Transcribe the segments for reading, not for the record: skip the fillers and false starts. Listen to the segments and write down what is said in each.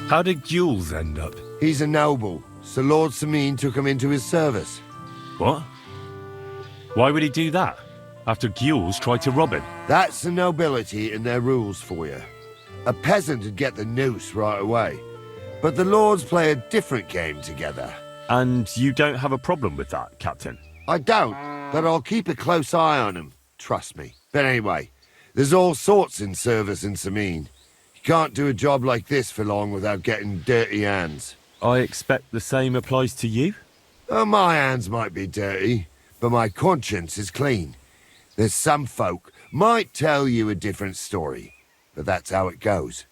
How did Jules end up? He's a noble, so Lord Samine took him into his service. What? Why would he do that? After Jules tried to rob him? That's the nobility and their rules for you. A peasant would get the noose right away, but the lords play a different game together. And you don't have a problem with that, Captain? I don't, but I'll keep a close eye on him, trust me. But anyway, there's all sorts in service in Samine. You can't do a job like this for long without getting dirty hands. I expect the same applies to you? My hands might be dirty, but my conscience is clean. There's some folk might tell you a different story, but that's how it goes.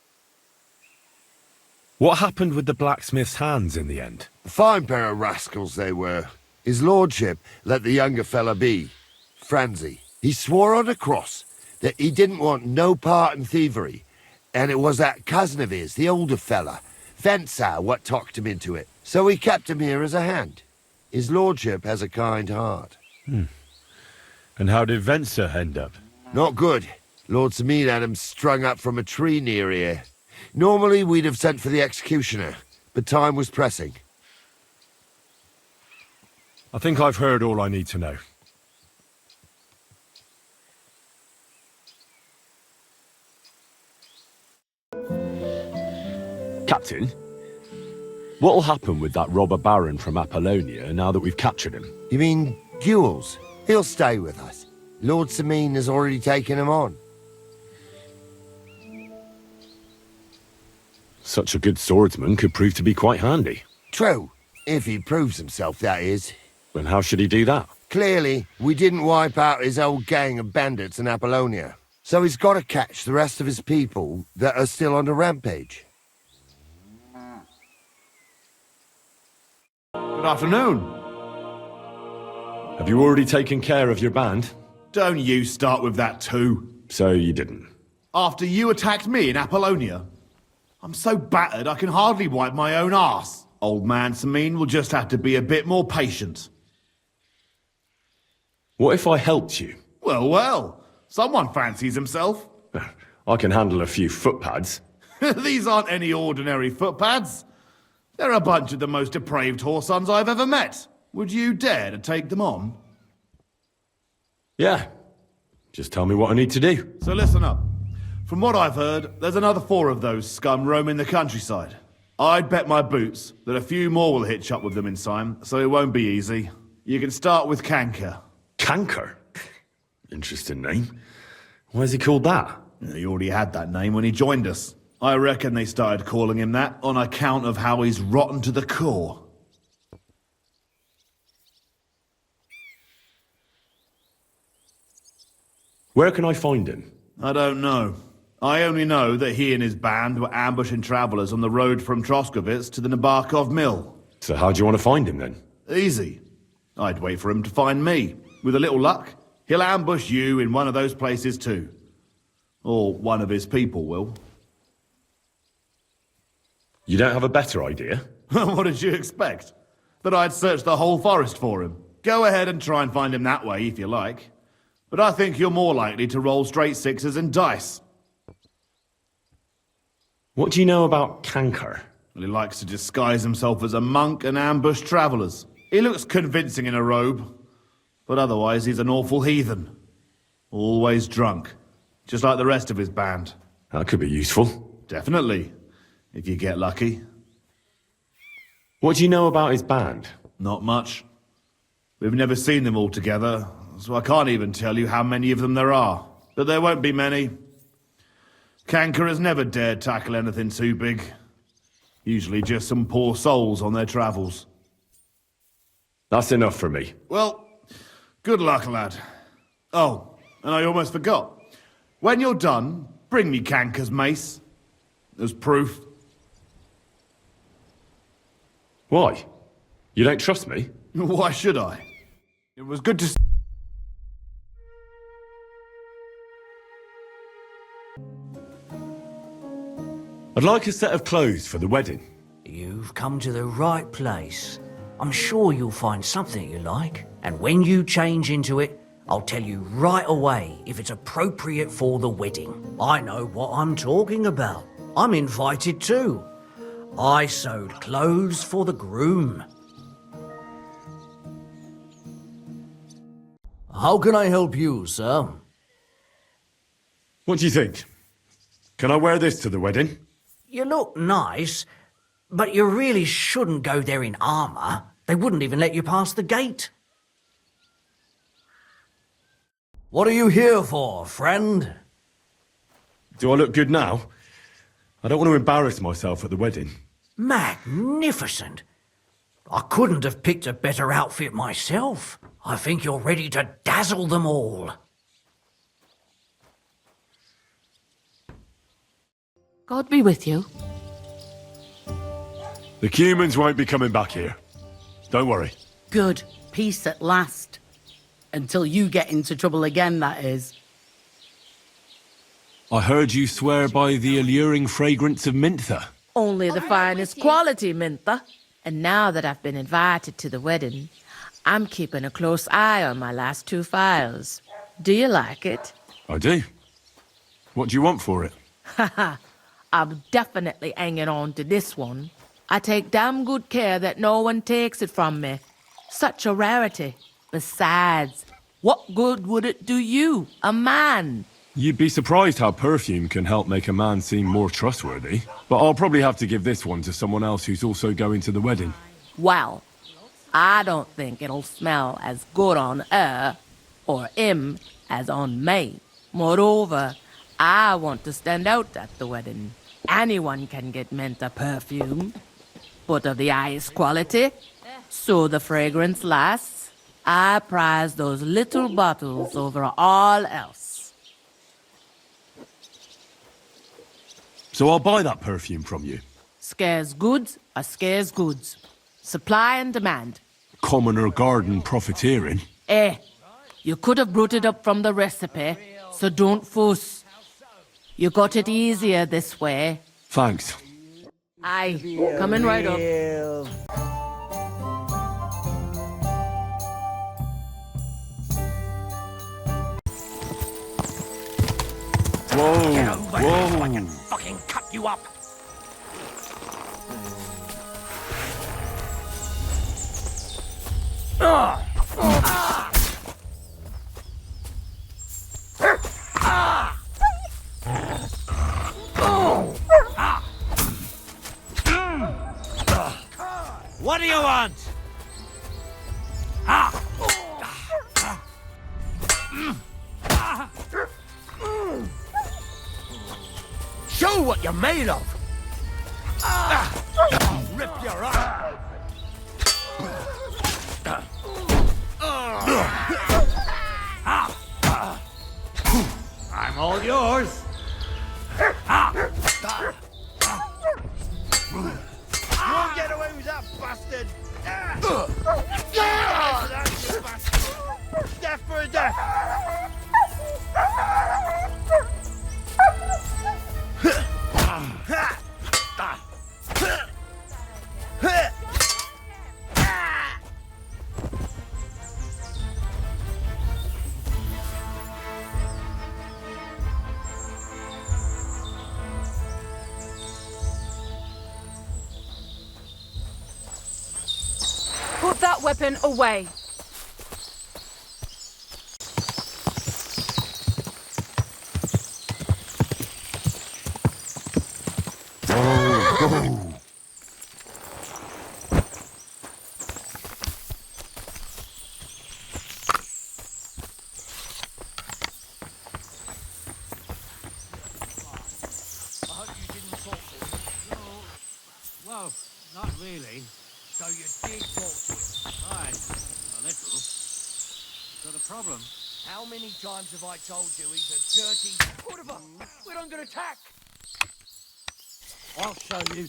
What happened with the blacksmith's hands in the end? A fine pair of rascals they were. His lordship let the younger fella be, Franzi. He swore on a cross that he didn't want no part in thievery, and it was that cousin of his, the older fella, Vensar, what talked him into it. So he kept him here as a hand. His lordship has a kind heart. And how did Vensar end up? Not good. Lord Samine had him strung up from a tree near here. Normally we'd have sent for the executioner, but time was pressing. I think I've heard all I need to know. Captain, what'll happen with that robber baron from Apollonia now that we've captured him? You mean Jules? He'll stay with us. Lord Samine has already taken him on. Such a good swordsman could prove to be quite handy. True, if he proves himself, that is. And how should he do that? Clearly, we didn't wipe out his old gang of bandits in Apollonia. So he's got to catch the rest of his people that are still on the rampage. Good afternoon. Have you already taken care of your band? Don't you start with that too. So you didn't. After you attacked me in Apollonia? I'm so battered I can hardly wipe my own arse. Old man Samine will just have to be a bit more patient. What if I helped you? Well, well. Someone fancies himself. I can handle a few footpads. These aren't any ordinary footpads. They're a bunch of the most depraved whoresons I've ever met. Would you dare to take them on? Yeah. Just tell me what I need to do. So listen up. From what I've heard, there's another 4 of those scum roaming the countryside. I'd bet my boots that a few more will hitch up with them in time, so it won't be easy. You can start with Canker. Canker? Interesting name. Why is he called that? He already had that name when he joined us. I reckon they started calling him that on account of how he's rotten to the core. Where can I find him? I don't know. I only know that he and his band were ambushing travelers on the road from Troskovitz to the Nabarkov mill. So how do you want to find him then? Easy. I'd wait for him to find me. With a little luck, he'll ambush you in one of those places too. Or one of his people will. You don't have a better idea? What did you expect? That I'd search the whole forest for him? Go ahead and try and find him that way if you like. But I think you're more likely to roll straight 6s and dice. What do you know about Canker? Well, he likes to disguise himself as a monk and ambush travelers. He looks convincing in a robe, but otherwise he's an awful heathen. Always drunk, just like the rest of his band. That could be useful. Definitely, if you get lucky. What do you know about his band? Not much. We've never seen them all together, so I can't even tell you how many of them there are. But there won't be many. Canker has never dared tackle anything too big. Usually just some poor souls on their travels. That's enough for me. Well, good luck, lad. Oh, and I almost forgot. When you're done, bring me Canker's mace. As proof. Why? You don't trust me? Why should I? It was good to... I'd like a set of clothes for the wedding. You've come to the right place. I'm sure you'll find something you like. And when you change into it, I'll tell you right away if it's appropriate for the wedding. I know what I'm talking about. I'm invited too. I sewed clothes for the groom. How can I help you, sir? What do you think? Can I wear this to the wedding? You look nice, but you really shouldn't go there in armour. They wouldn't even let you pass the gate. What are you here for, friend? Do I look good now? I don't want to embarrass myself at the wedding. Magnificent. I couldn't have picked a better outfit myself. I think you're ready to dazzle them all. God be with you. The humans won't be coming back here. Don't worry. Good. Peace at last. Until you get into trouble again, that is. I heard you swear by the alluring fragrance of Mintha. Only the finest quality, Mintha. And now that I've been invited to the wedding, I'm keeping a close eye on my last 2 files. Do you like it? I do. What do you want for it? Haha, I'm definitely hanging on to this one. I take damn good care that no one takes it from me. Such a rarity. Besides, what good would it do you, a man? You'd be surprised how perfume can help make a man seem more trustworthy. But I'll probably have to give this one to someone else who's also going to the wedding. Well, I don't think it'll smell as good on her or him as on me. Moreover, I want to stand out at the wedding. Anyone can get Menta perfume, but of the highest quality, so the fragrance lasts. I prize those little bottles over all else. So I'll buy that perfume from you. Scarce goods are scarce goods. Supply and demand. Commoner garden profiteering. You could have brought it up from the recipe, so don't fuss. You got it easier this way. Thanks. Aye, coming right up. Whoa, whoa. I can fucking cut you up. What do you want? Show what you're made of! Rip your arm! I'm all yours! You won't get away with that, bastard! Death for a death! Put that weapon away. Well, not really. So you did talk to him? Right, a little. So the problem? How many times have I told you he's a dirty... Whatever! We're under attack! I'll show you.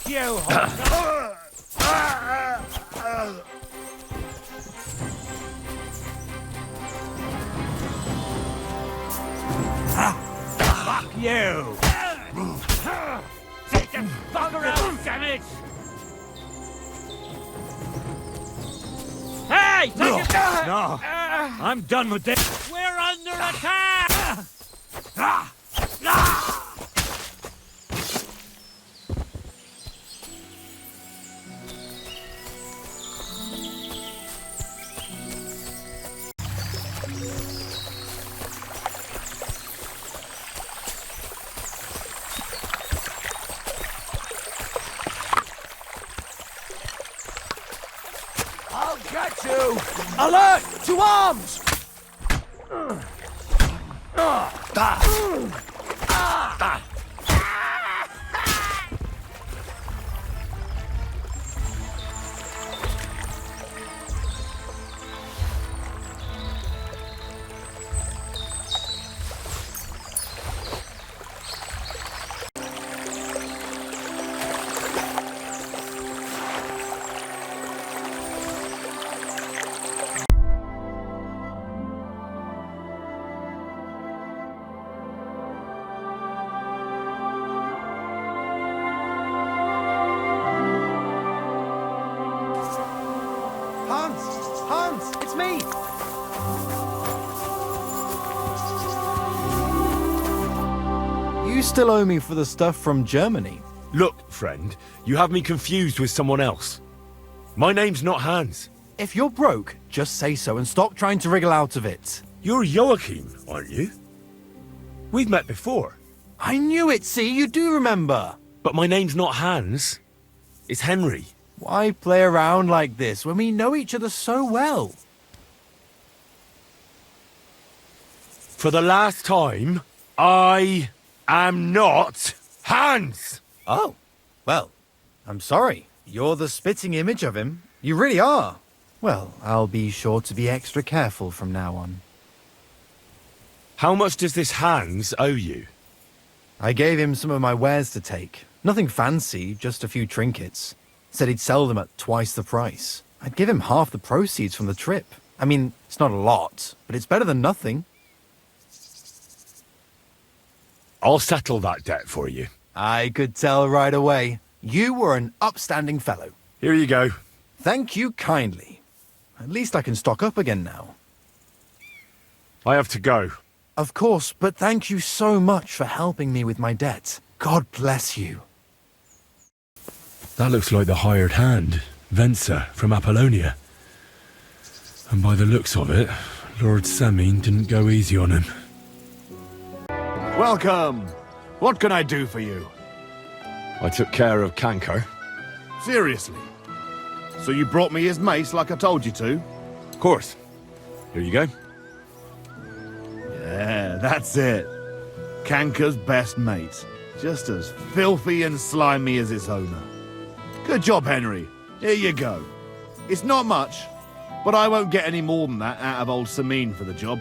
you, Hunter! Fuck you! Take the fucker out, savage! Hey, take it down! No, I'm done with this. We're under attack! I'll get you! Alert! To arms! Hans, it's me! You still owe me for the stuff from Germany. Look, friend, you have me confused with someone else. My name's not Hans. If you're broke, just say so and stop trying to wriggle out of it. You're Joachim, aren't you? We've met before. I knew it, see? You do remember. But my name's not Hans. It's Henry. Why play around like this when we know each other so well? For the last time, I am not Hans! Oh, well, I'm sorry. You're the spitting image of him. You really are. Well, I'll be sure to be extra careful from now on. How much does this Hans owe you? I gave him some of my wares to take. Nothing fancy, just a few trinkets. Said he'd sell them at twice the price. I'd give him half the proceeds from the trip. I mean, it's not a lot, but it's better than nothing. I'll settle that debt for you. I could tell right away. You were an upstanding fellow. Here you go. Thank you kindly. At least I can stock up again now. I have to go. Of course, but thank you so much for helping me with my debt. God bless you. That looks like the hired hand, Venser from Apollonia. And by the looks of it, Lord Semine didn't go easy on him. Welcome. What can I do for you? I took care of Canker. Seriously? So you brought me his mace like I told you to? Of course. Here you go. Yeah, that's it. Canker's best mate. Just as filthy and slimy as its owner. Good job, Henry. Here you go. It's not much, but I won't get any more than that out of old Semine for the job.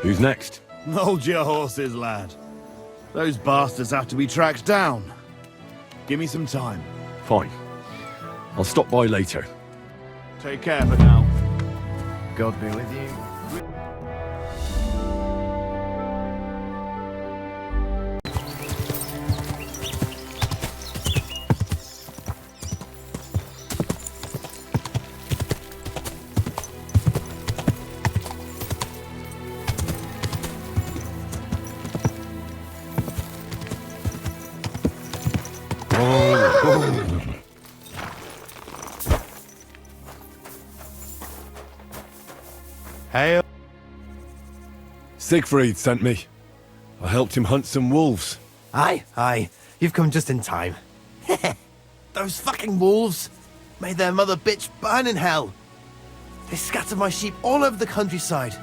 Who's next? Hold your horses, lad. Those bastards have to be tracked down. Give me some time. Fine. I'll stop by later. Take care for now. God be with you. Hey. Siegfried sent me. I helped him hunt some wolves. Aye. You've come just in time. Those fucking wolves made their mother bitch burn in hell. They scattered my sheep all over the countryside.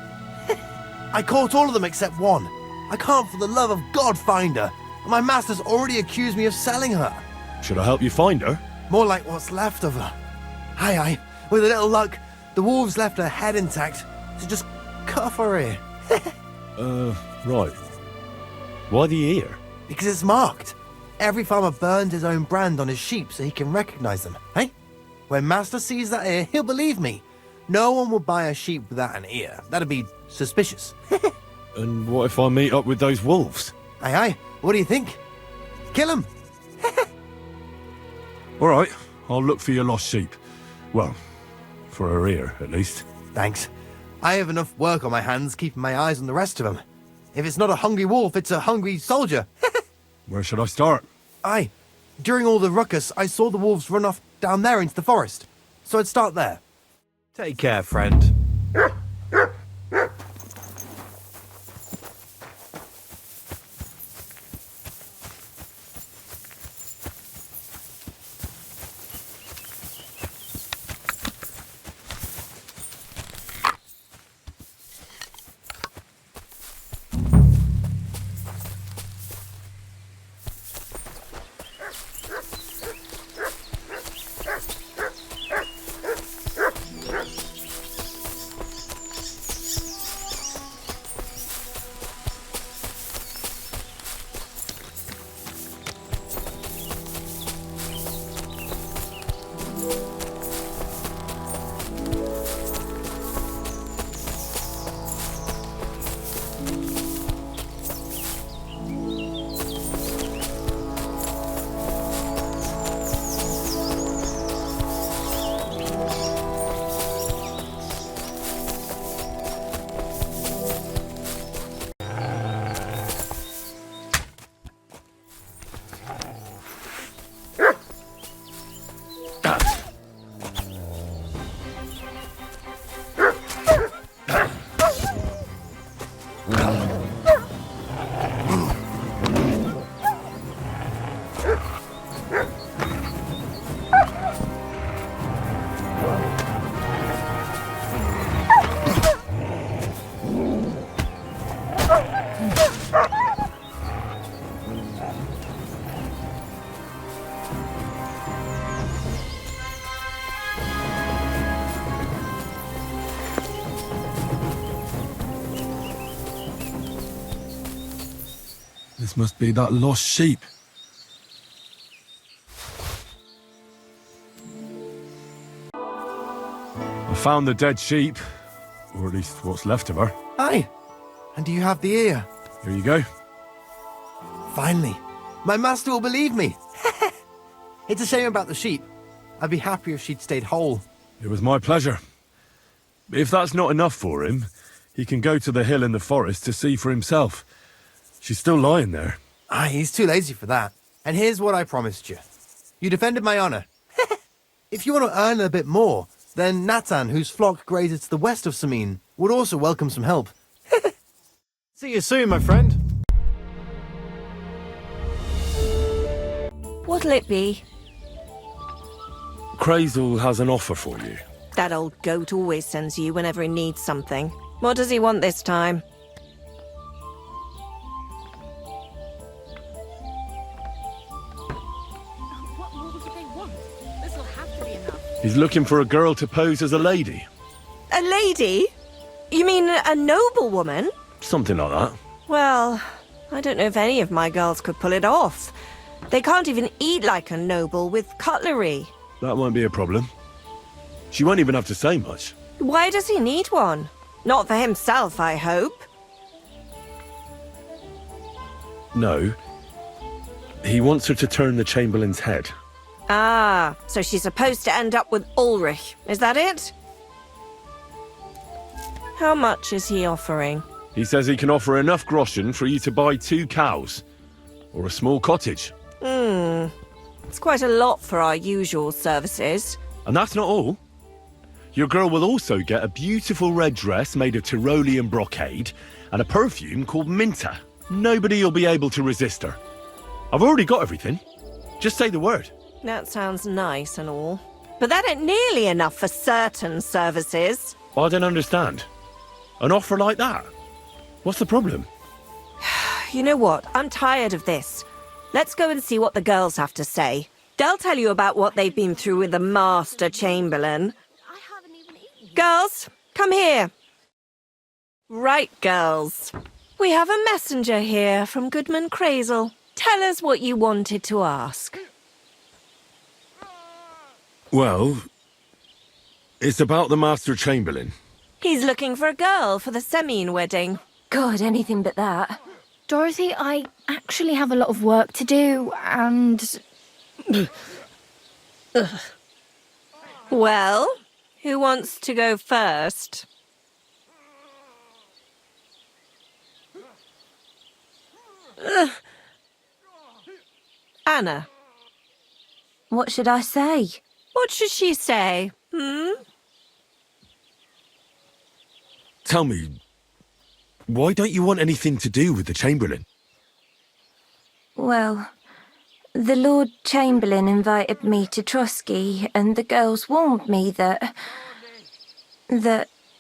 I caught all of them except one. I can't for the love of God find her. And my master's already accused me of selling her. Should I help you find her? More like what's left of her. Aye. With a little luck, the wolves left her head intact. So just cut off her ear. Right. Why the ear? Because it's marked. Every farmer burns his own brand on his sheep so he can recognize them, hey? When Master sees that ear, he'll believe me. No one will buy a sheep without an ear. That'd be suspicious. And what if I meet up with those wolves? Aye, aye. What do you think? Kill him. All right, I'll look for your lost sheep. Well, for her ear, at least. Thanks. I have enough work on my hands keeping my eyes on the rest of them. If it's not a hungry wolf, it's a hungry soldier. Where should I start? Aye. During all the ruckus, I saw the wolves run off down there into the forest. So I'd start there. Take care, friend. This must be that lost sheep. I found the dead sheep, or at least what's left of her. Aye. And do you have the ear? Here you go. Finally. My master will believe me. It's a shame about the sheep. I'd be happier if she'd stayed whole. It was my pleasure. If that's not enough for him, he can go to the hill in the forest to see for himself. She's still lying there. Aye, he's too lazy for that. And here's what I promised you. You defended my honor. If you want to earn a bit more, then Natan, whose flock grazes to the west of Samin, would also welcome some help. See you soon, my friend. What'll it be? Crazel has an offer for you. That old goat always sends you whenever he needs something. What does he want this time? What more do they want? This'll have to be enough. He's looking for a girl to pose as a lady. A lady? You mean a noblewoman? Something like that. Well, I don't know if any of my girls could pull it off. They can't even eat like a noble with cutlery. That won't be a problem. She won't even have to say much. Why does he need one? Not for himself, I hope. No. He wants her to turn the Chamberlain's head. Ah, so she's supposed to end up with Ulrich. Is that it? How much is he offering? He says he can offer enough groschen for you to buy 2 cows. Or a small cottage. It's quite a lot for our usual services. And that's not all. Your girl will also get a beautiful red dress made of Tyrolean brocade and a perfume called Minta. Nobody will be able to resist her. I've already got everything. Just say the word. That sounds nice and all. But that ain't nearly enough for certain services. I don't understand. An offer like that? What's the problem? You know what? I'm tired of this. Let's go and see what the girls have to say. They'll tell you about what they've been through with the Master Chamberlain. I haven't even eaten. Girls, come here. Right, girls. We have a messenger here from Goodman Crazel. Tell us what you wanted to ask. Well, it's about the Master Chamberlain. He's looking for a girl for the Semine wedding. God, anything but that. Dorothy, I actually have a lot of work to do, and... Well, who wants to go first? Anna. What should I say? What should she say? Tell me, why don't you want anything to do with the Chamberlain? Well, the Lord Chamberlain invited me to Trotsky, and the girls warned me that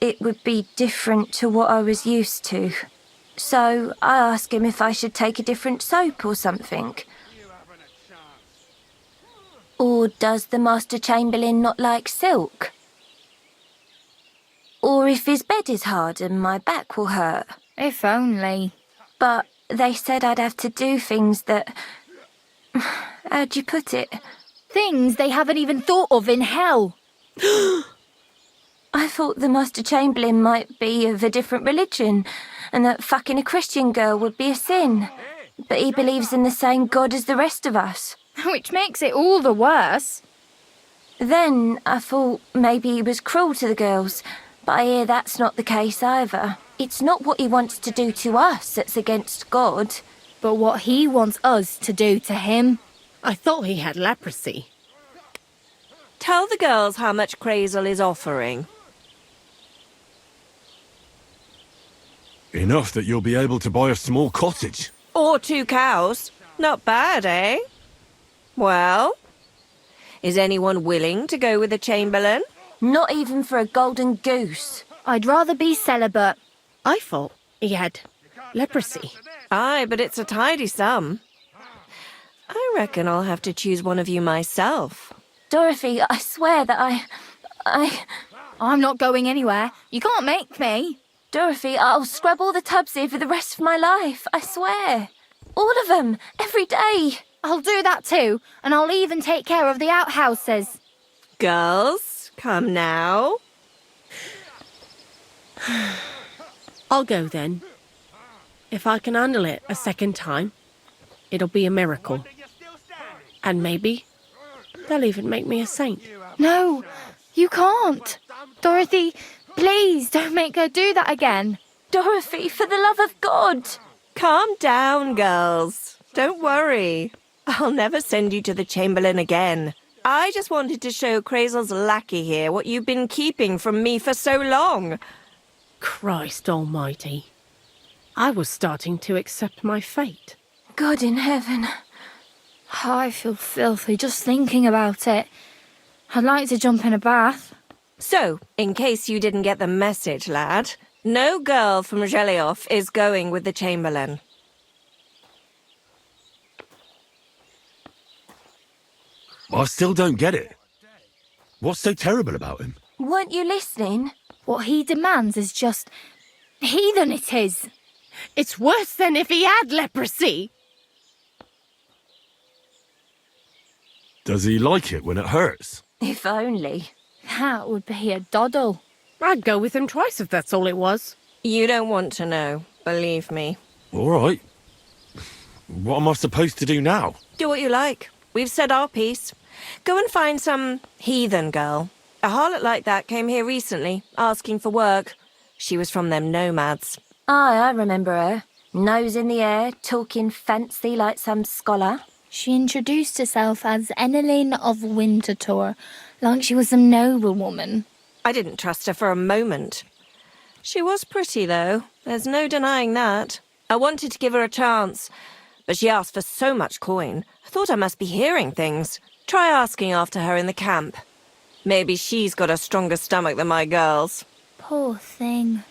it would be different to what I was used to. So I asked him if I should take a different soap or something. Or does the Master Chamberlain not like silk? Or if his bed is hard and my back will hurt. If only. But they said I'd have to do things that... How'd you put it? Things they haven't even thought of in hell. I thought the Master Chamberlain might be of a different religion, and that fucking a Christian girl would be a sin. But he believes in the same God as the rest of us. Which makes it all the worse. Then I thought maybe he was cruel to the girls, but I hear that's not the case either. It's not what he wants to do to us that's against God. But what he wants us to do to him. I thought he had leprosy. Tell the girls how much Crazel is offering. Enough that you'll be able to buy a small cottage. Or 2 cows. Not bad, eh? Well, is anyone willing to go with the Chamberlain? Not even for a golden goose. I'd rather be celibate. I thought he had leprosy. Aye, but it's a tidy sum. I reckon I'll have to choose one of you myself. Dorothy, I swear that I'm not going anywhere. You can't make me. Dorothy, I'll scrub all the tubs here for the rest of my life, I swear. All of them, every day. I'll do that too, and I'll even take care of the outhouses. Girls, come now. I'll go then. If I can handle it a second time, it'll be a miracle. And maybe they'll even make me a saint. No, you can't. Dorothy, please don't make her do that again. Dorothy, for the love of God. Calm down, girls. Don't worry. I'll never send you to the Chamberlain again. I just wanted to show Crazel's lackey here what you've been keeping from me for so long. Christ almighty. I was starting to accept my fate. God in heaven. I feel filthy just thinking about it. I'd like to jump in a bath. So, in case you didn't get the message, lad, no girl from Zhelioff is going with the Chamberlain. I still don't get it. What's so terrible about him? Weren't you listening? What he demands is just... heathen it is. It's worse than if he had leprosy. Does he like it when it hurts? If only. That would be a doddle. I'd go with him twice if that's all it was. You don't want to know, believe me. All right. What am I supposed to do now? Do what you like. We've said our piece. Go and find some heathen girl. A harlot like that came here recently, asking for work. She was from them nomads. Aye, I remember her. Nose in the air, talking fancy like some scholar. She introduced herself as Enneline of Winterthur, like she was some noblewoman. I didn't trust her for a moment. She was pretty, though. There's no denying that. I wanted to give her a chance, but she asked for so much coin. I thought I must be hearing things. Try asking after her in the camp. Maybe she's got a stronger stomach than my girls. Poor thing.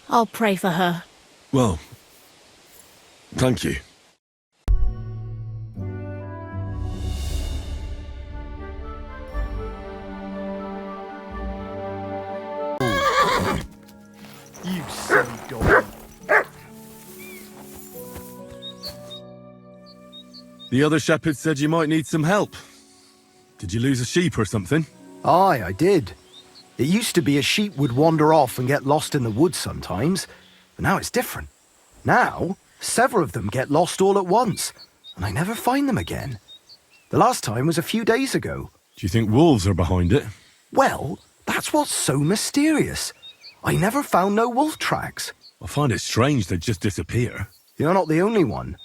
I'll pray for her. Well, thank you. You silly dog. The other shepherd said you might need some help. Did you lose a sheep or something? Aye, I did. It used to be a sheep would wander off and get lost in the woods sometimes, but now it's different. Now, several of them get lost all at once, and I never find them again. The last time was a few days ago. Do you think wolves are behind it? Well, that's what's so mysterious. I never found no wolf tracks. I find it strange they'd just disappear. You're not the only one.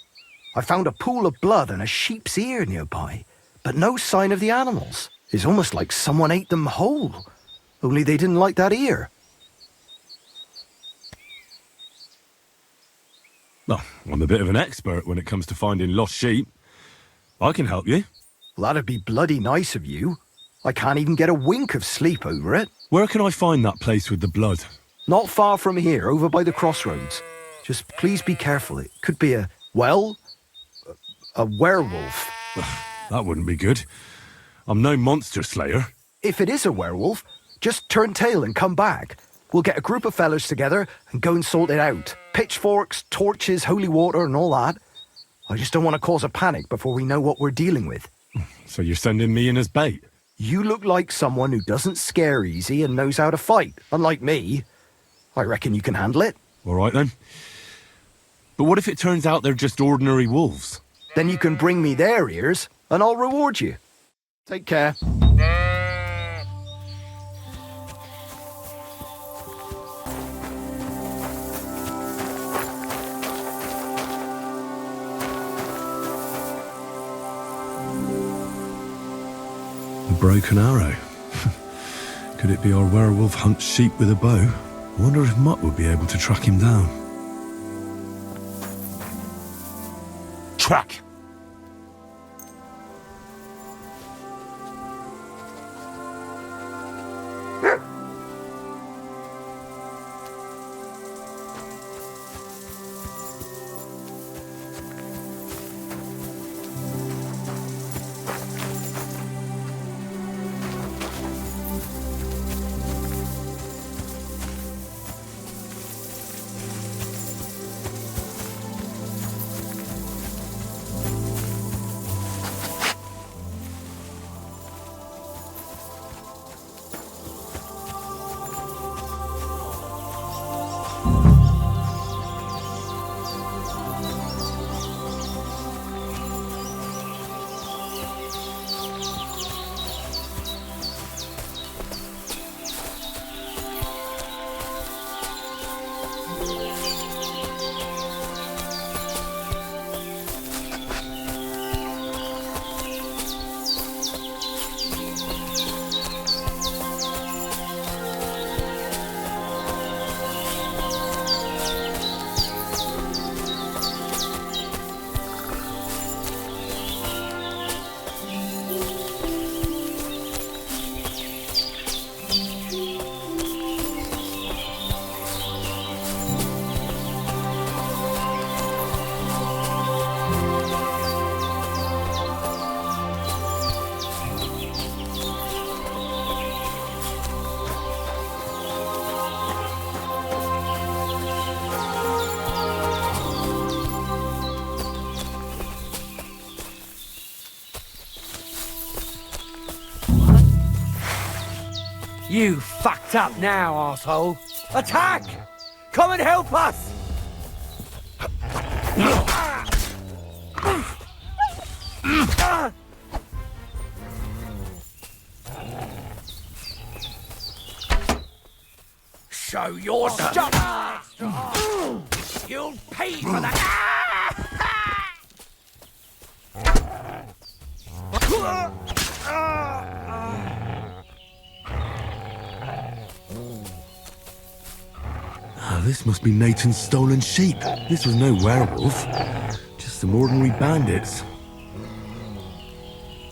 I found a pool of blood and a sheep's ear nearby, but no sign of the animals. It's almost like someone ate them whole, only they didn't like that ear. Well, I'm a bit of an expert when it comes to finding lost sheep. I can help you. Well, that'd be bloody nice of you. I can't even get a wink of sleep over it. Where can I find that place with the blood? Not far from here, over by the crossroads. Just please be careful. It could be a werewolf. That wouldn't be good. I'm no monster slayer. If it is a werewolf, just turn tail and come back. We'll get a group of fellas together and go and sort it out. Pitchforks, torches, holy water and all that. I just don't want to cause a panic before we know what we're dealing with. So you're sending me in as bait? You look like someone who doesn't scare easy and knows how to fight, unlike me. I reckon you can handle it. All right then. But what if it turns out they're just ordinary wolves? Then you can bring me their ears and I'll reward you. Take care. A broken arrow. Could it be our werewolf hunts sheep with a bow? I wonder if Mutt would be able to track him down. Track! You fucked up now, arsehole. Attack! Come and help us! Show your stuff! You'll pay for that! This must be Nathan's stolen sheep. This was no werewolf, just some ordinary bandits.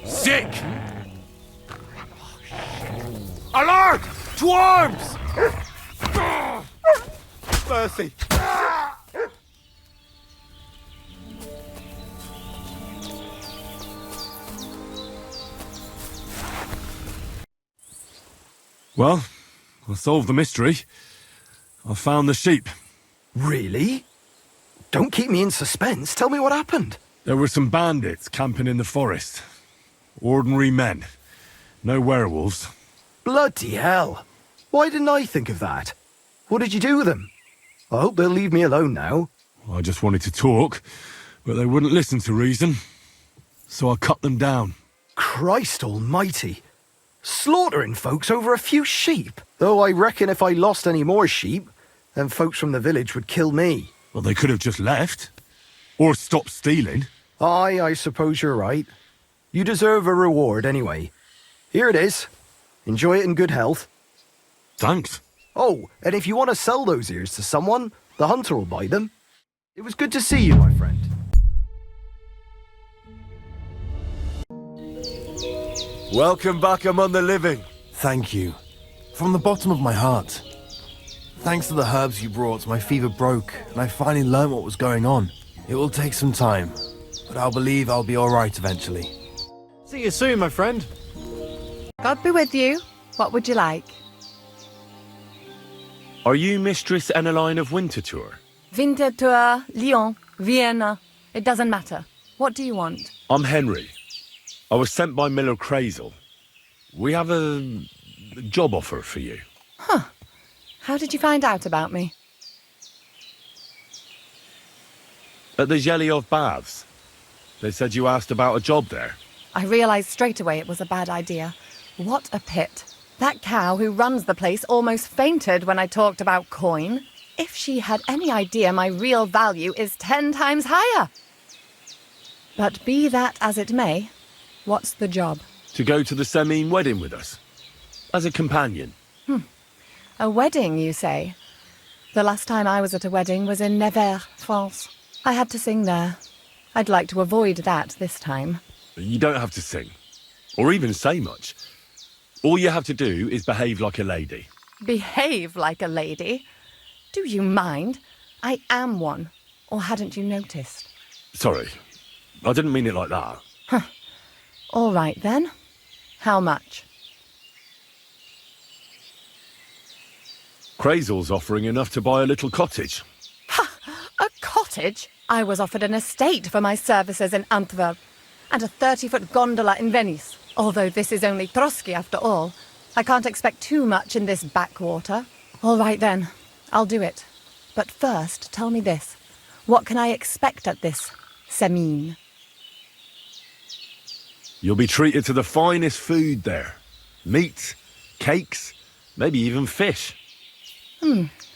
Sick! Alert! To arms! Mercy! Well, I solved the mystery. I found the sheep. Really? Don't keep me in suspense. Tell me what happened. There were some bandits camping in the forest. Ordinary men. No werewolves. Bloody hell. Why didn't I think of that? What did you do with them? I hope they'll leave me alone now. I just wanted to talk, but they wouldn't listen to reason. So I cut them down. Christ almighty. Slaughtering folks over a few sheep. Though I reckon if I lost any more sheep, then folks from the village would kill me. Well, they could have just left. Or stopped stealing. Aye, I suppose you're right. You deserve a reward anyway. Here it is. Enjoy it in good health. Thanks. Oh, and if you want to sell those ears to someone, the hunter will buy them. It was good to see you, my friend. Welcome back among the living. Thank you. From the bottom of my heart. Thanks to the herbs you brought, my fever broke, and I finally learned what was going on. It will take some time, but I'll believe I'll be alright eventually. See you soon, my friend. God be with you. What would you like? Are you Mistress Eneline of Winterthur? Winterthur, Lyon, Vienna. It doesn't matter. What do you want? I'm Henry. I was sent by Miller Crazel. We have a job offer for you. Huh. How did you find out about me? At the Zhelyov Baths. They said you asked about a job there. I realized straight away it was a bad idea. What a pit. That cow who runs the place almost fainted when I talked about coin. If she had any idea my real value is 10 times higher. But be that as it may, what's the job? To go to the Semine wedding with us. As a companion. A wedding, you say? The last time I was at a wedding was in Nevers, France. I had to sing there. I'd like to avoid that this time. You don't have to sing. Or even say much. All you have to do is behave like a lady. Behave like a lady? Do you mind? I am one. Or hadn't you noticed? Sorry. I didn't mean it like that. All right, then. How much? Crazel's offering enough to buy a little cottage. A cottage? I was offered an estate for my services in Antwerp, and a 30-foot gondola in Venice. Although this is only Trotsky after all, I can't expect too much in this backwater. All right then, I'll do it. But first, tell me this. What can I expect at this Semine? You'll be treated to the finest food there. Meat, cakes, maybe even fish.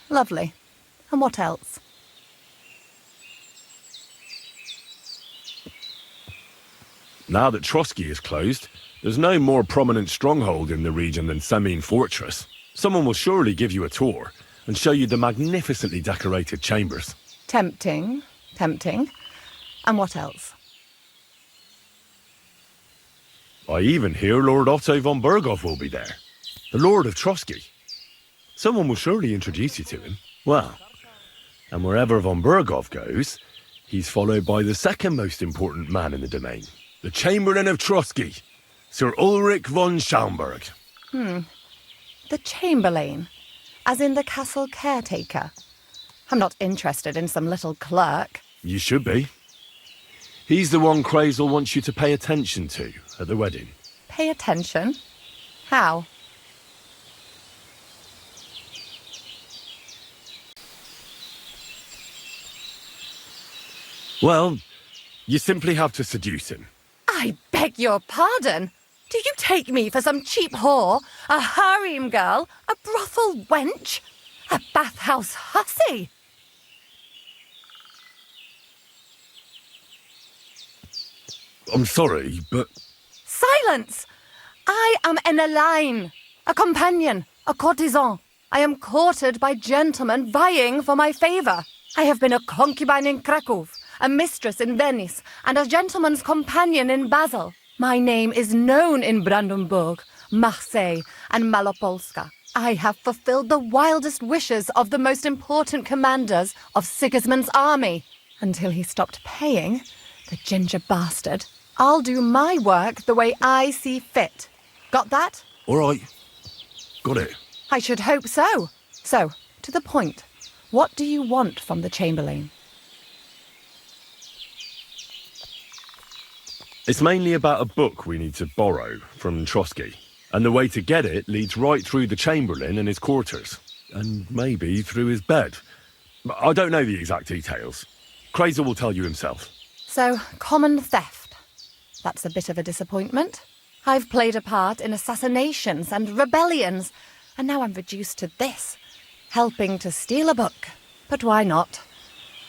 Lovely. And what else? Now that Trotsky is closed, there's no more prominent stronghold in the region than Semine Fortress. Someone will surely give you a tour and show you the magnificently decorated chambers. Tempting. Tempting. And what else? I even hear Lord Otto von Berghoff will be there, the Lord of Trotsky. Someone will surely introduce you to him. Well, and wherever von Berghoff goes, he's followed by the second most important man in the domain, the Chamberlain of Trotsky, Sir Ulrich von Schaumburg. The Chamberlain, as in the castle caretaker. I'm not interested in some little clerk. You should be. He's the one Crazel wants you to pay attention to at the wedding. Pay attention? How? Well, you simply have to seduce him. I beg your pardon. Do you take me for some cheap whore? A harem girl? A brothel wench? A bathhouse hussy? I'm sorry, but... Silence! I am Eneline, a companion, a courtesan. I am courted by gentlemen vying for my favour. I have been a concubine in Krakow, a mistress in Venice, and a gentleman's companion in Basel. My name is known in Brandenburg, Marseille, and Malopolska. I have fulfilled the wildest wishes of the most important commanders of Sigismund's army. Until he stopped paying, the ginger bastard. I'll do my work the way I see fit. Got that? All right. Got it. I should hope so. So, to the point. What do you want from the Chamberlain? It's mainly about a book we need to borrow from Trotsky. And the way to get it leads right through the Chamberlain and his quarters. And maybe through his bed. I don't know the exact details. Crazer will tell you himself. So, common theft. That's a bit of a disappointment. I've played a part in assassinations and rebellions, and now I'm reduced to this. Helping to steal a book. But why not?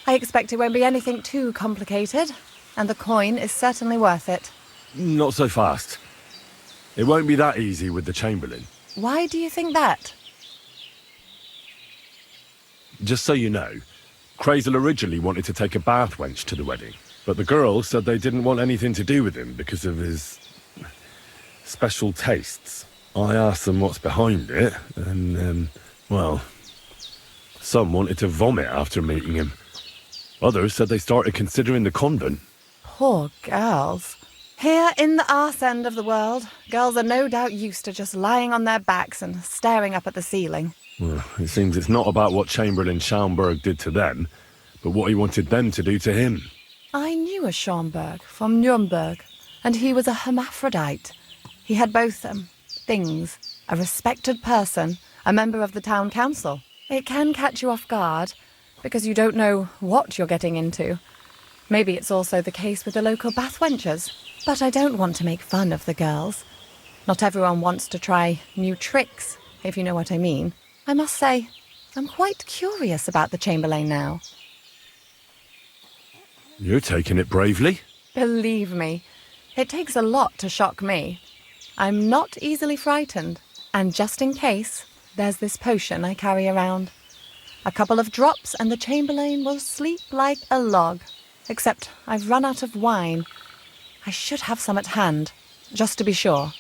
I expect it won't be anything too complicated, and the coin is certainly worth it. Not so fast. It won't be that easy with the Chamberlain. Why do you think that? Just so you know, Crazel originally wanted to take a bath wench to the wedding, but the girls said they didn't want anything to do with him because of his special tastes. I asked them what's behind it, and, well, some wanted to vomit after meeting him. Others said they started considering the convent. Poor girls. Here in the arse end of the world, girls are no doubt used to just lying on their backs and staring up at the ceiling. Well, it seems it's not about what Chamberlain Schaumburg did to them, but what he wanted them to do to him. I knew a Schaumburg from Nuremberg, and he was a hermaphrodite. He had both things. A respected person, a member of the town council. It can catch you off guard, because you don't know what you're getting into. Maybe it's also the case with the local bathwenchers. But I don't want to make fun of the girls. Not everyone wants to try new tricks, if you know what I mean. I must say, I'm quite curious about the Chamberlain now. You're taking it bravely. Believe me, it takes a lot to shock me. I'm not easily frightened, and just in case, there's this potion I carry around. A couple of drops and the Chamberlain will sleep like a log. Except I've run out of wine. I should have some at hand, just to be sure.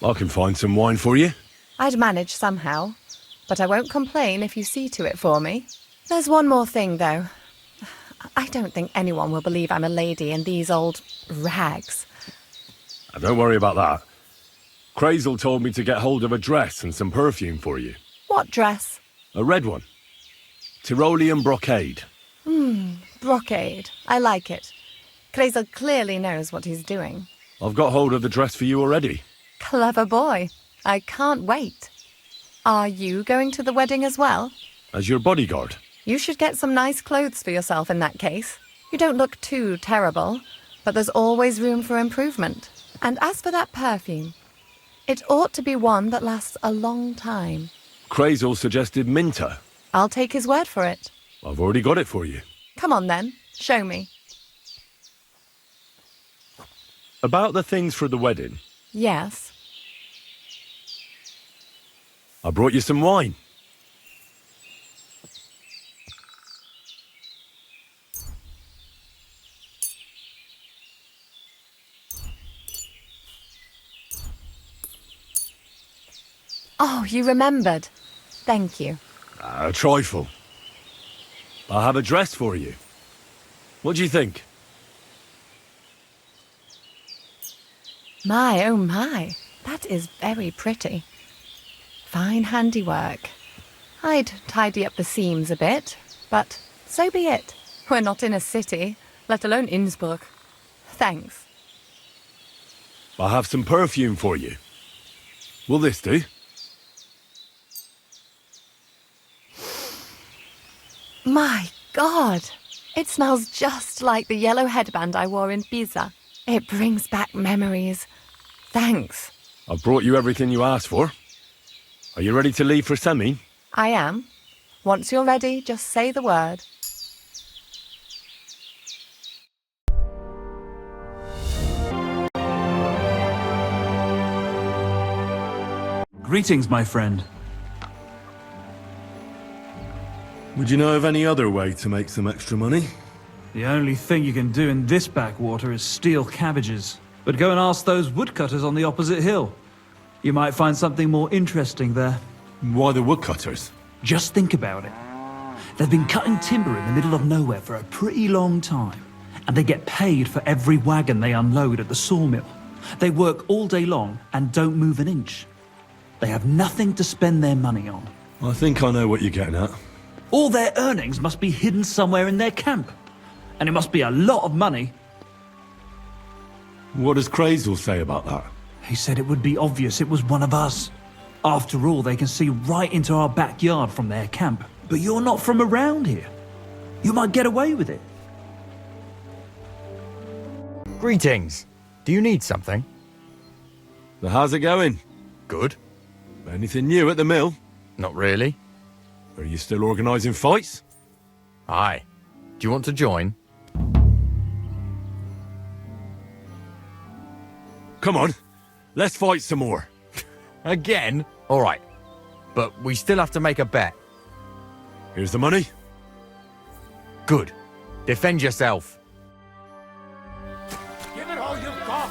I can find some wine for you. I'd manage somehow, but I won't complain if you see to it for me. There's one more thing, though. I don't think anyone will believe I'm a lady in these old rags. Don't worry about that. Crazel told me to get hold of a dress and some perfume for you. What dress? A red one. Tyrolean brocade. Brocade. I like it. Crazel clearly knows what he's doing. I've got hold of the dress for you already. Clever boy. I can't wait. Are you going to the wedding as well? As your bodyguard. You should get some nice clothes for yourself in that case. You don't look too terrible, but there's always room for improvement. And as for that perfume, it ought to be one that lasts a long time. Crazel suggested Minter. I'll take his word for it. I've already got it for you. Come on then, show me. About the things for the wedding. Yes. I brought you some wine. Oh, you remembered. Thank you. A trifle. I have a dress for you. What do you think? My, oh my. That is very pretty. Fine handiwork. I'd tidy up the seams a bit, but so be it. We're not in a city, let alone Innsbruck. Thanks. I have some perfume for you. Will this do? My God! It smells just like the yellow headband I wore in Pisa. It brings back memories. Thanks. I've brought you everything you asked for. Are you ready to leave for Semi? I am. Once you're ready, just say the word. Greetings, my friend. Would you know of any other way to make some extra money? The only thing you can do in this backwater is steal cabbages. But go and ask those woodcutters on the opposite hill. You might find something more interesting there. Why the woodcutters? Just think about it. They've been cutting timber in the middle of nowhere for a pretty long time, and they get paid for every wagon they unload at the sawmill. They work all day long and don't move an inch. They have nothing to spend their money on. I think I know what you're getting at. All their earnings must be hidden somewhere in their camp. And it must be a lot of money. What does Crazel say about that? He said it would be obvious it was one of us. After all, they can see right into our backyard from their camp. But you're not from around here. You might get away with it. Greetings. Do you need something? So how's it going? Good. Anything new at the mill? Not really. Are you still organising fights? Aye. Do you want to join? Come on, let's fight some more. Again? All right. But we still have to make a bet. Here's the money. Good. Defend yourself. Give it all you've got!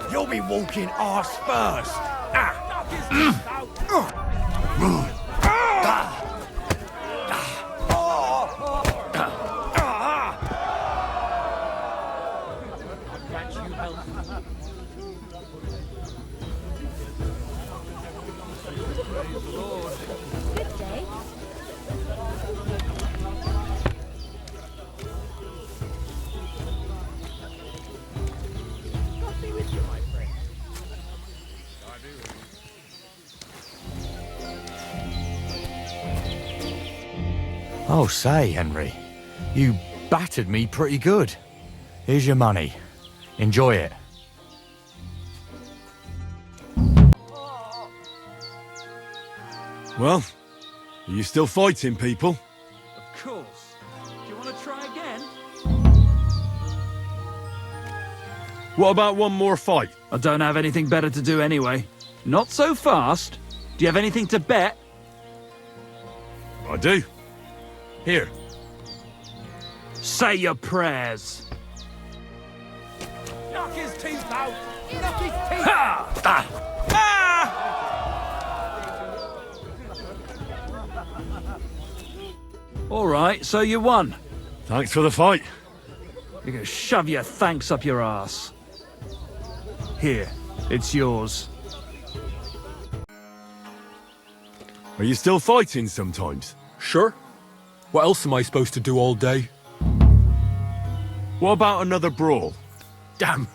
You'll be walking arse first. Oh, say, Henry. You battered me pretty good. Here's your money. Enjoy it. Well, are you still fighting, people? Of course. Do you want to try again? What about one more fight? I don't have anything better to do anyway. Not so fast. Do you have anything to bet? I do. Here. Say your prayers. Knock his teeth out! Knock his teeth Ha! out! All right, so you won. Thanks for the fight. You can shove your thanks up your ass. Here, it's yours. Are you still fighting sometimes? Sure. What else am I supposed to do all day? What about another brawl? Damn,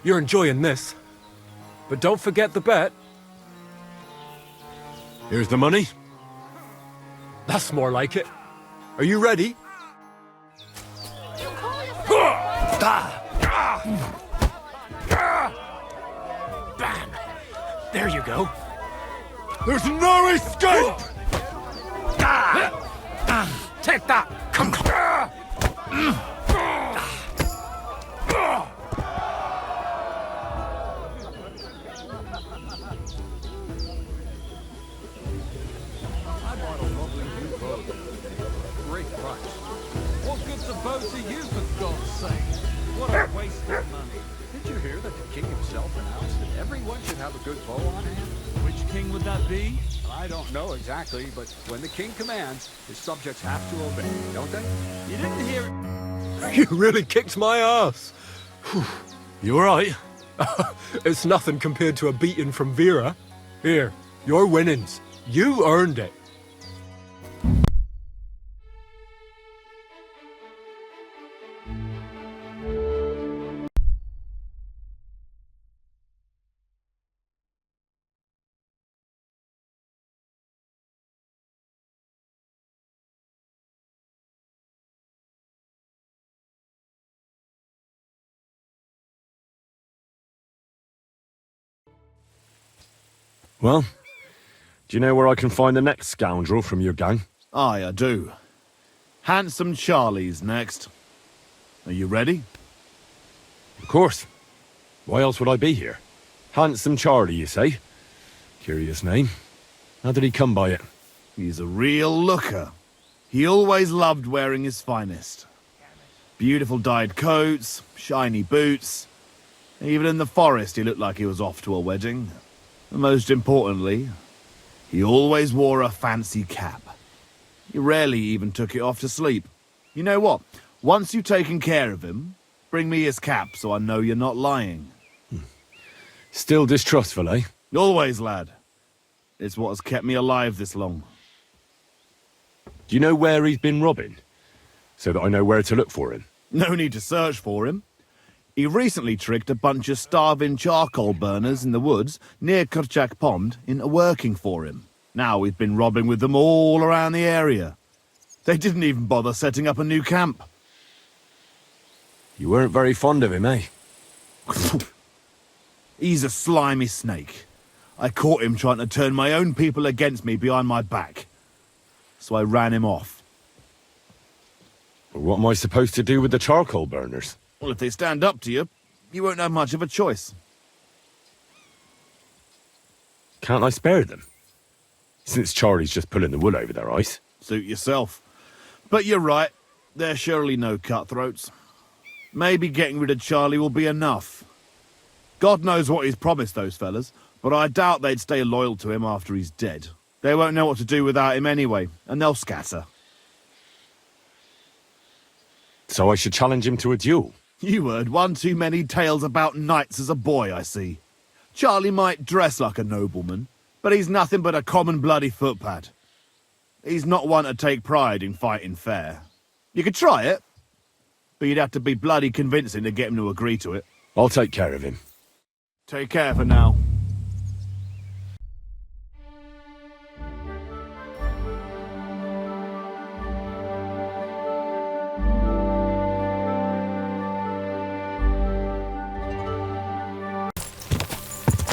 you're enjoying this. But don't forget the bet. Here's the money. That's more like it. Are you ready? Bam! There you go. There's no escape! Take that! Come Great price. What good's a bow to you, for God's sake? What a waste of money. Did you hear that the king himself announced that everyone should have a good bow on hand? Which king would that be? I don't know exactly, but when the king commands, his subjects have to obey, don't they? You didn't hear it. You really kicked my ass. You alright? It's nothing compared to a beating from Vera. Here, your winnings. You earned it. Well, do you know where I can find the next scoundrel from your gang? Aye, I do. Handsome Charlie's next. Are you ready? Of course. Why else would I be here? Handsome Charlie, you say? Curious name. How did he come by it? He's a real looker. He always loved wearing his finest. Beautiful dyed coats, shiny boots. Even in the forest, he looked like he was off to a wedding. And most importantly, he always wore a fancy cap. He rarely even took it off to sleep. You know what? Once you've taken care of him, bring me his cap so I know you're not lying. Still distrustful, eh? Always, lad. It's what has kept me alive this long. Do you know where he's been robbing? So that I know where to look for him. No need to search for him. He recently tricked a bunch of starving charcoal burners in the woods near Kurchak Pond into working for him. Now he's been robbing with them all around the area. They didn't even bother setting up a new camp. You weren't very fond of him, eh? He's a slimy snake. I caught him trying to turn my own people against me behind my back. So I ran him off. Well, what am I supposed to do with the charcoal burners? Well, if they stand up to you, you won't have much of a choice. Can't I spare them? Since Charlie's just pulling the wool over their eyes. Suit yourself. But you're right, they're surely no cutthroats. Maybe getting rid of Charlie will be enough. God knows what he's promised those fellas, but I doubt they'd stay loyal to him after he's dead. They won't know what to do without him anyway, and they'll scatter. So I should challenge him to a duel? You heard one too many tales about knights as a boy, I see. Charlie might dress like a nobleman, but he's nothing but a common bloody footpad. He's not one to take pride in fighting fair. You could try it, but you'd have to be bloody convincing to get him to agree to it. I'll take care of him. Take care for now.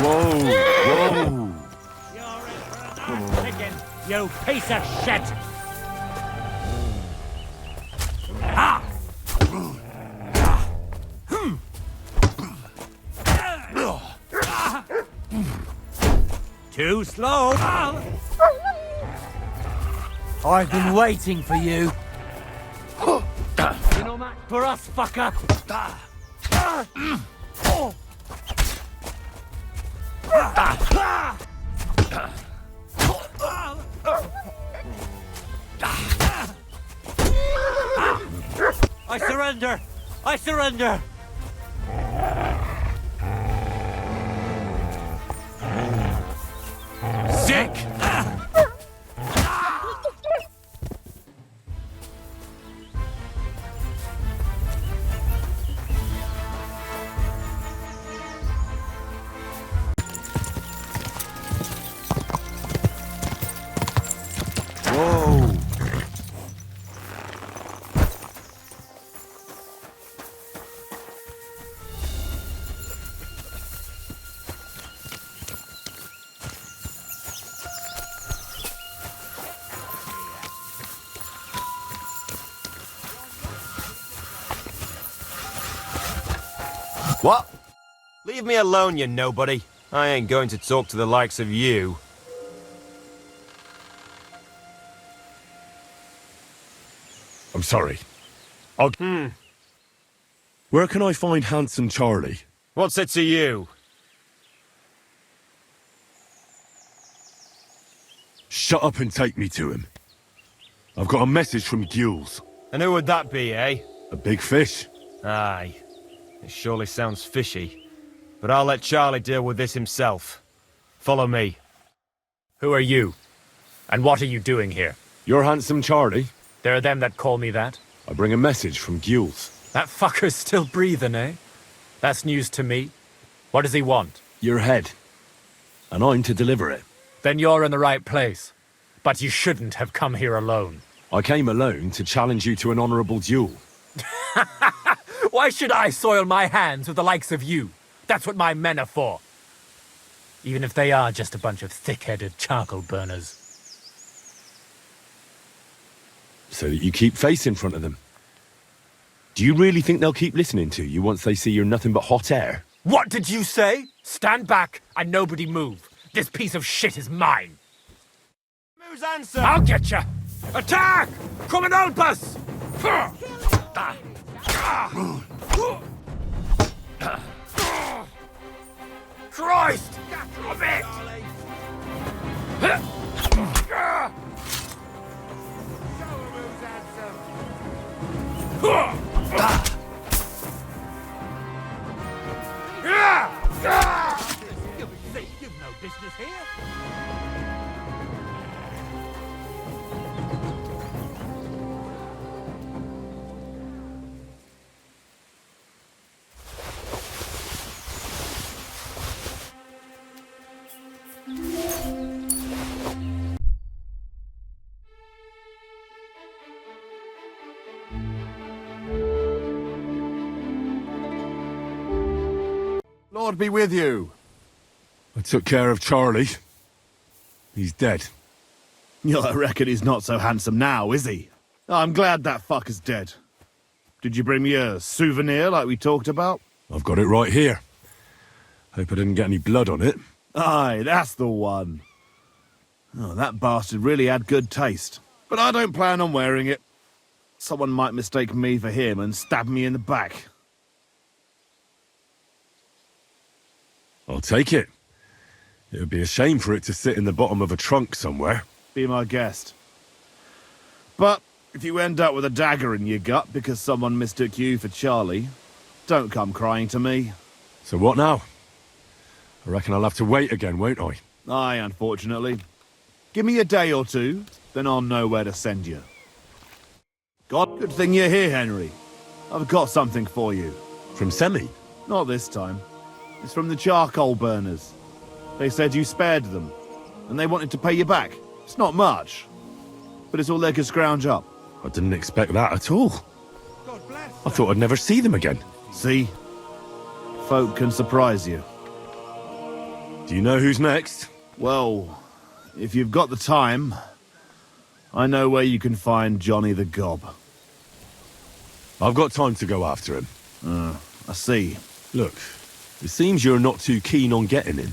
Whoa! Chicken, you piece of shit! Ah! Too slow! I've been waiting for you. You know match for us, fucker! I surrender! I surrender! Sick! Whoa! What? Leave me alone, you nobody. I ain't going to talk to the likes of you. I'm sorry. Where can I find handsome Charlie? What's it to you? Shut up and take me to him. I've got a message from Gules. And who would that be, eh? A big fish. Aye. It surely sounds fishy. But I'll let Charlie deal with this himself. Follow me. Who are you? And what are you doing here? You're handsome Charlie. There are them that call me that. I bring a message from Gules. That fucker's still breathing, eh? That's news to me. What does he want? Your head. And I'm to deliver it. Then you're in the right place. But you shouldn't have come here alone. I came alone to challenge you to an honorable duel. Why should I soil my hands with the likes of you? That's what my men are for. Even if they are just a bunch of thick-headed charcoal burners. So that you keep face in front of them. Do you really think they'll keep listening to you once they see you're nothing but hot air? What did you say? Stand back and nobody move. This piece of shit is mine. Whose answer? I'll get you. Attack! Come and help us! Christ! Stop it! You've no business here. Lord be with you. I took care of Charlie. He's dead. Yeah, I reckon he's not so handsome now, is he? I'm glad that fucker's dead. Did you bring me a souvenir like we talked about? I've got it right here. Hope I didn't get any blood on it. Aye, that's the one. Oh, that bastard really had good taste. But I don't plan on wearing it. Someone might mistake me for him and stab me in the back. I'll take it. It would be a shame for it to sit in the bottom of a trunk somewhere. Be my guest. But if you end up with a dagger in your gut because someone mistook you for Charlie, don't come crying to me. So what now? I reckon I'll have to wait again, won't I? Aye, unfortunately. Give me a day or two, then I'll know where to send you. God, good thing you're here, Henry. I've got something for you. From Semi? Not this time. It's from the charcoal burners. They said you spared them, and they wanted to pay you back. It's not much, but it's all they could scrounge up. I didn't expect that at all. I thought I'd never see them again. See? Folk can surprise you. Do you know who's next? Well, if you've got the time, I know where you can find Johnny the Gob. I've got time to go after him. I see. Look, it seems you're not too keen on getting him.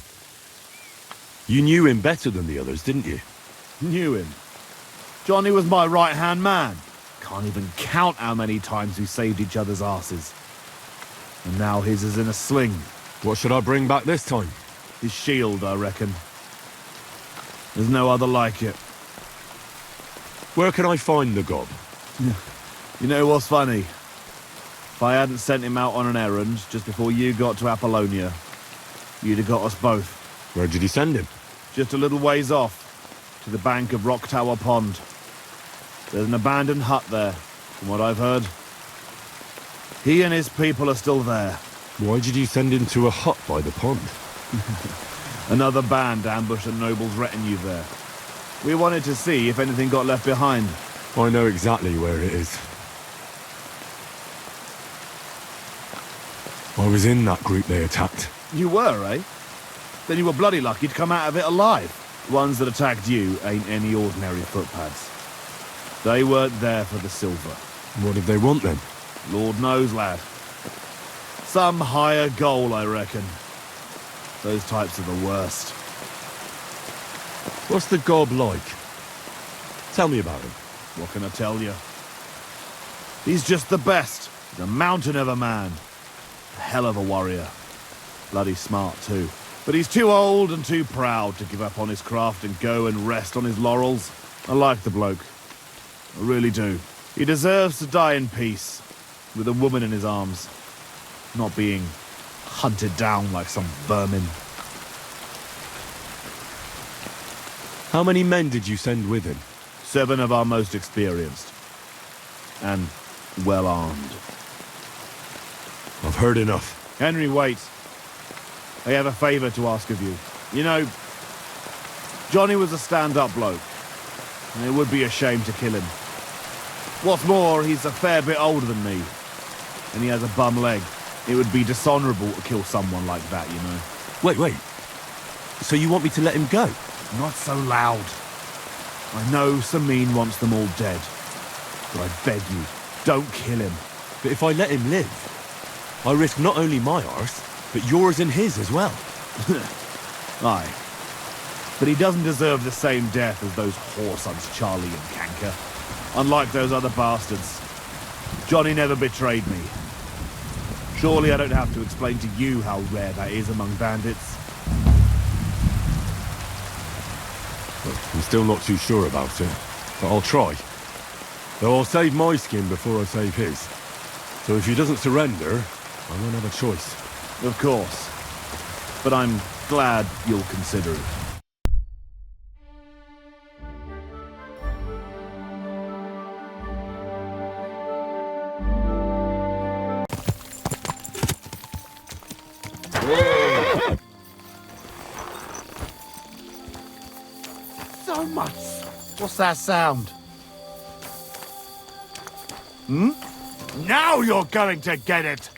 You knew him better than the others, didn't you? Knew him. Johnny was my right-hand man. Can't even count how many times we saved each other's asses. And now his is in a sling. What should I bring back this time? His shield, I reckon. There's no other like it. Where can I find the gob? You know what's funny? If I hadn't sent him out on an errand just before you got to Apollonia, you'd have got us both. Where did you send him? Just a little ways off, to the bank of Rock Tower Pond. There's an abandoned hut there, from what I've heard. He and his people are still there. Why did you send him to a hut by the pond? Another band ambushed a noble's retinue there. We wanted to see if anything got left behind. I know exactly where it is. I was in that group they attacked. You were, eh? Then you were bloody lucky to come out of it alive. The ones that attacked you ain't any ordinary footpads. They weren't there for the silver. What did they want then? Lord knows, lad. Some higher goal, I reckon. Those types are the worst. What's the gob like? Tell me about him. What can I tell you? He's just the best. He's a mountain of a man. A hell of a warrior. Bloody smart, too. But he's too old and too proud to give up on his craft and go and rest on his laurels. I like the bloke. I really do. He deserves to die in peace, with a woman in his arms, not being hunted down like some vermin. How many men did you send with him? 7 of our most experienced. And well armed. I've heard enough. Henry, wait. I have a favour to ask of you. You know, Johnny was a stand-up bloke, and it would be a shame to kill him. What's more, he's a fair bit older than me, and he has a bum leg. It would be dishonourable to kill someone like that, you know. Wait. So you want me to let him go? Not so loud. I know Samin wants them all dead, but I beg you, don't kill him. But if I let him live, I risk not only my arse, but yours and his as well. Aye. But he doesn't deserve the same death as those whoresons Charlie and Canker. Unlike those other bastards. Johnny never betrayed me. Surely I don't have to explain to you how rare that is among bandits. I'm still not too sure about it, but I'll try. Though I'll save my skin before I save his. So if he doesn't surrender, I won't have a choice. Of course. but I'm glad you'll consider it. So much. What's that sound? Hmm? Now you're going to get it!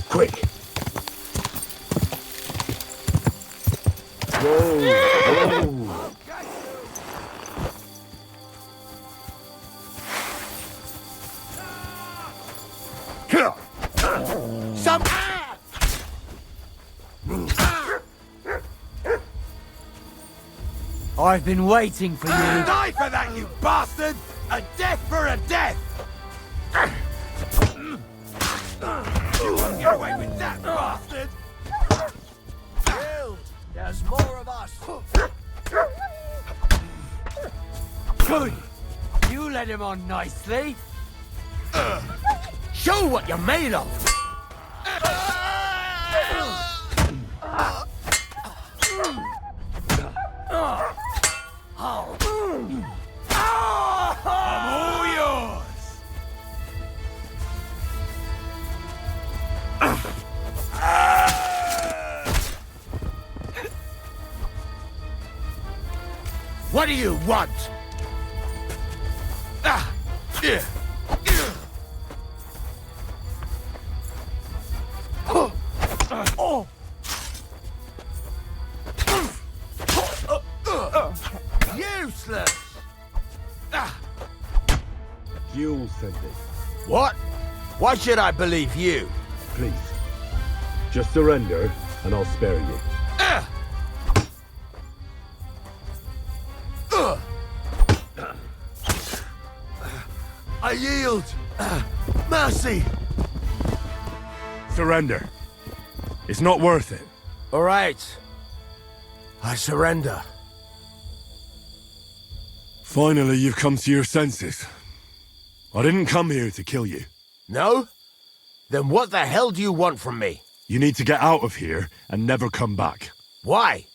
Quick! Whoa! Some... I've been waiting for you. Die for that, you bastard! A death for a death! You won't get away with that, bastard! There's more of us. Good! You led him on nicely. Show what you're made of! I'm all yours! What do you want? Useless! Jules said this. What? Why should I believe you? Please. Just surrender, and I'll spare you. I yield! Mercy! Surrender. It's not worth it. All right. I surrender. Finally, you've come to your senses. I didn't come here to kill you. No? Then what the hell do you want from me? You need to get out of here and never come back. Why?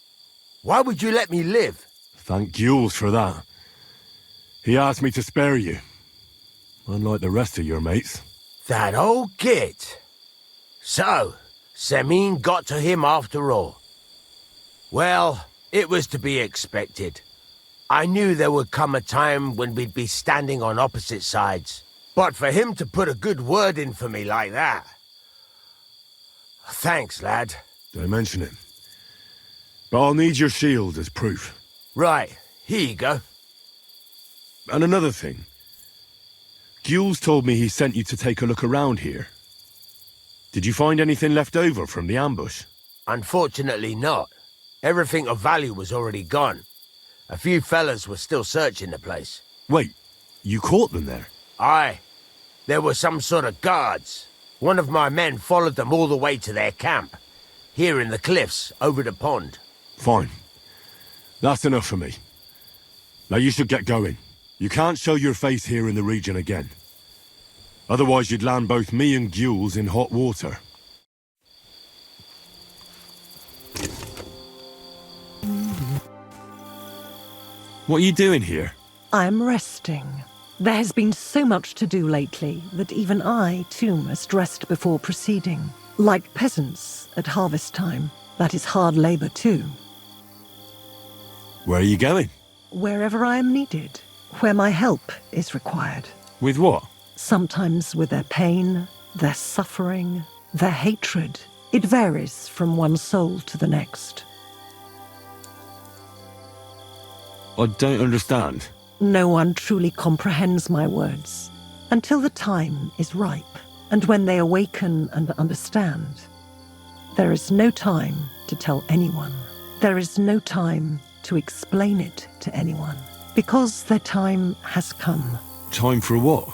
Why would you let me live? Thank Jules for that. He asked me to spare you. Unlike the rest of your mates. That old git. So, Semin got to him after all. Well, it was to be expected. I knew there would come a time when we'd be standing on opposite sides. But for him to put a good word in for me like that... Thanks, lad. Don't mention it. But I'll need your shield as proof. Right, here you go. And another thing. Jules told me he sent you to take a look around here. Did you find anything left over from the ambush? Unfortunately not. Everything of value was already gone. A few fellas were still searching the place. Wait, you caught them there? Aye. There were some sort of guards. One of my men followed them all the way to their camp. Here in the cliffs, over the pond. Fine. That's enough for me. Now you should get going. You can't show your face here in the region again. Otherwise you'd land both me and Jules in hot water. What are you doing here? I'm resting. There has been so much to do lately that even I, too, must rest before proceeding. Like peasants at harvest time. That is hard labor, too. Where are you going? Wherever I am needed. Where my help is required. With what? Sometimes with their pain, their suffering, their hatred. It varies from one soul to the next. I don't understand. no one truly comprehends my words until the time is ripe, and when they awaken and understand. There is no time to tell anyone. There is no time to explain it to anyone, because their time has come. Time for what?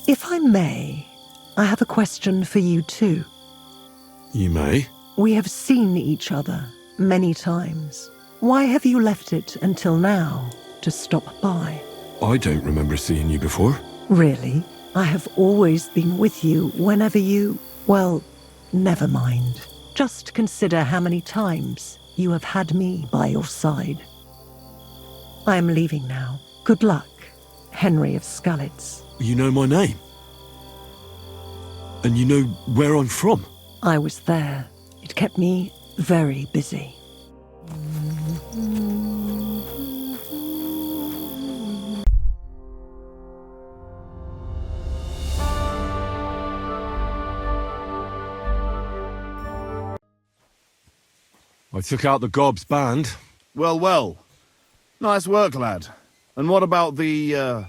If I may, I have a question for you too. You may. We have seen each other many times. Why have you left it until now to stop by? I don't remember seeing you before. Really? I have always been with you whenever you... Well, never mind. Just consider how many times you have had me by your side. I am leaving now. Good luck, Henry of Skalitz. You know my name? And you know where I'm from? I was there. It kept me very busy. I took out the Gob's band. Well, well. Nice work, lad. And what about the,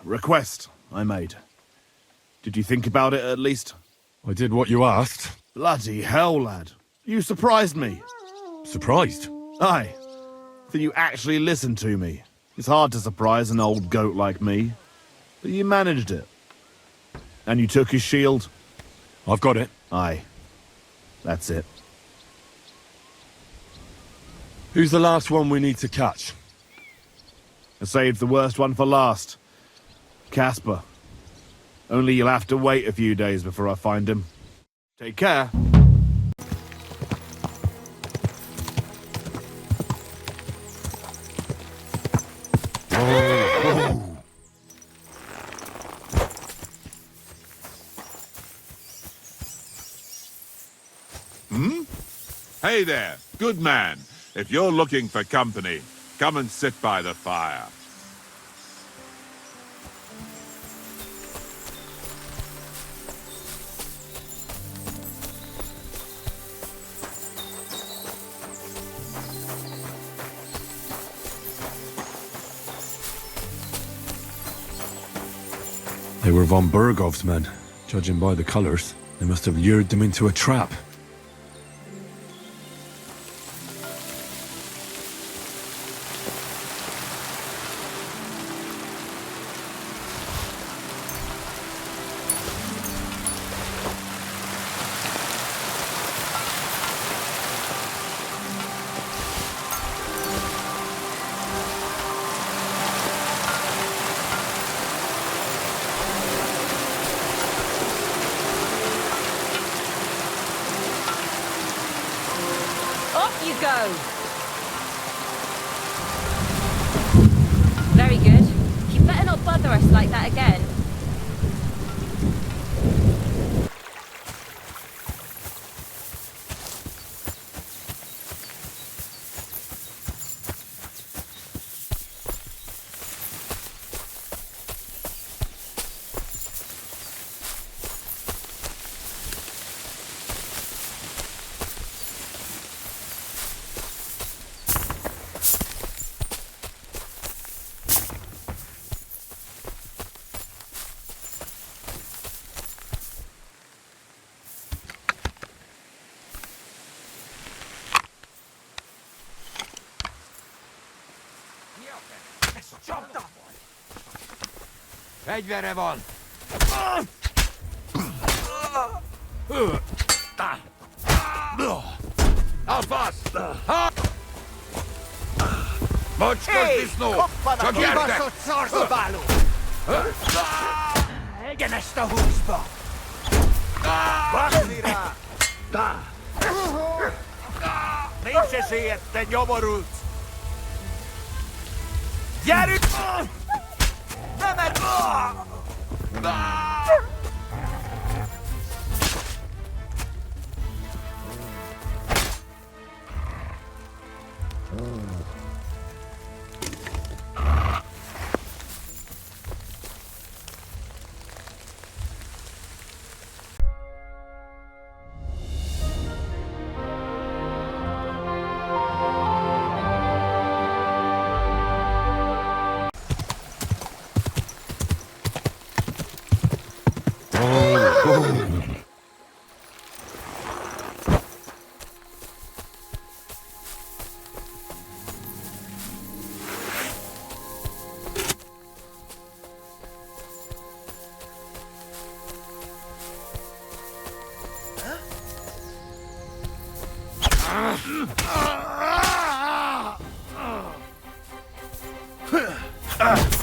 request I made? Did you think about it, at least? I did what you asked. Bloody hell, lad. You surprised me. Surprised? Aye. That you actually listened to me. It's hard to surprise an old goat like me. But you managed it. And you took his shield? I've got it. Aye. That's it. Who's the last one we need to catch? I saved the worst one for last. Casper. Only you'll have to wait a few days before I find him. Take care. Hey there, good man. If you're looking for company, come and sit by the fire. They were von Bergov's men. Judging by the colours, they must have lured them into a trap. Off you go! Very good. You better not bother us like that again. Fegyvere van! Alfasz! Mocskos disznó! Csak gyertek! Kibaszott szarzabáló! Egyen ezt a húsba! Baszni rá! Nincs esélyed, te nyomorult! Gyerünk! Nem mert... Ugh.